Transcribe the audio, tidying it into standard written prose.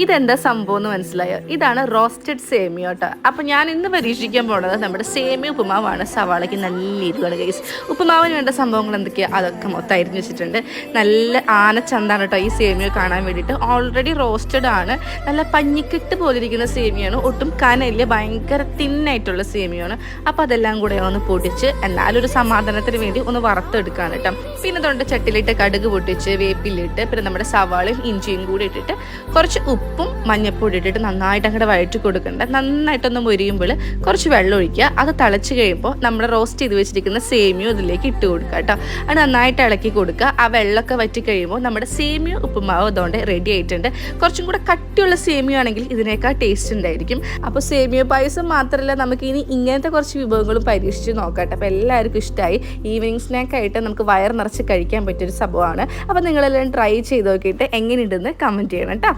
ഇതെന്താ സംഭവം എന്ന് മനസ്സിലായോ? ഇതാണ് റോസ്റ്റഡ് സേമിയ കേട്ടോ. അപ്പോൾ ഞാൻ ഇന്ന് പരീക്ഷിക്കാൻ പോകുന്നത് നമ്മുടെ സേമിയ ഉപ്പുമാവാണ്. സവാളയ്ക്ക് നല്ല എരിവാണ് ഗൈസ്. ഉപ്പുമാവിന് വേണ്ട സംഭവങ്ങൾ എന്തൊക്കെയാണ് അതൊക്കെ മൊത്തം അരിഞ്ഞ് വെച്ചിട്ടുണ്ട്. നല്ല ആനച്ചന്താണ് കേട്ടോ ഈ സേമിയ കാണാൻ വേണ്ടിയിട്ട്. ഓൾറെഡി റോസ്റ്റഡ് ആണ്, നല്ല പഞ്ഞിക്കെട്ട് പോലെ ഇരിക്കുന്ന സേമിയാണ്, ഒട്ടും കനയില്ല, ഭയങ്കര തിന്നായിട്ടുള്ള സേമിയാണ്. അപ്പോൾ അതെല്ലാം കൂടെ ഒന്ന് പൊടിച്ച് എന്നാലൊരു സമാധാനത്തിന് വേണ്ടി ഒന്ന് വറുത്തെടുക്കുകയാണ് കേട്ടോ. പിന്നെ തൊണ്ട് ചട്ടിയിലിട്ട് കടുക് പൊട്ടിച്ച് വേപ്പിലിട്ട് പിന്നെ നമ്മുടെ സവാളയും ഇഞ്ചിയും കൂടി ഇട്ടിട്ട് കുറച്ച് ഉപ്പും മഞ്ഞൾപ്പൊടി ഇട്ടിട്ട് നന്നായിട്ട് അങ്ങോട്ട് വഴറ്റി കൊടുക്കണ്ട. നന്നായിട്ടൊന്ന് മൊരിയുമ്പോൾ കുറച്ച് വെള്ളം ഒഴിക്കുക. അത് തിളച്ച് കഴിയുമ്പോൾ നമ്മൾ റോസ്റ്റ് ചെയ്ത് വെച്ചിരിക്കുന്ന സേമിയ ഇതിലേക്ക് ഇട്ട് കൊടുക്കുക കേട്ടോ. അത് നന്നായിട്ട് ഇളക്കി കൊടുക്കുക. ആ വെള്ളമൊക്കെ വറ്റി കഴിയുമ്പോൾ നമ്മുടെ സേമിയ ഉപ്പുമാവ് അതുകൊണ്ട് റെഡി ആയിട്ടുണ്ട്. കുറച്ചും കൂടെ കട്ടിയുള്ള സേമിയ ആണെങ്കിൽ ഇതിനേക്കാൾ ടേസ്റ്റ് ഉണ്ടായിരിക്കും. അപ്പോൾ സേമിയ പായസം മാത്രമല്ല, നമുക്ക് ഇനി ഇങ്ങനത്തെ കുറച്ച് വിഭവങ്ങളും പരീക്ഷിച്ച് നോക്കാം. അപ്പോൾ എല്ലാവർക്കും ഇഷ്ടമായി. ഈവനിങ് സ്നാക്കായിട്ട് നമുക്ക് വയർ നിറച്ച് കഴിക്കാൻ പറ്റിയൊരു സംഭവമാണ്. അപ്പോൾ നിങ്ങളെല്ലാം ട്രൈ ചെയ്ത് നോക്കിയിട്ട് എങ്ങനെയുണ്ടെന്ന് കമൻറ്റ് ചെയ്യണം കേട്ടോ.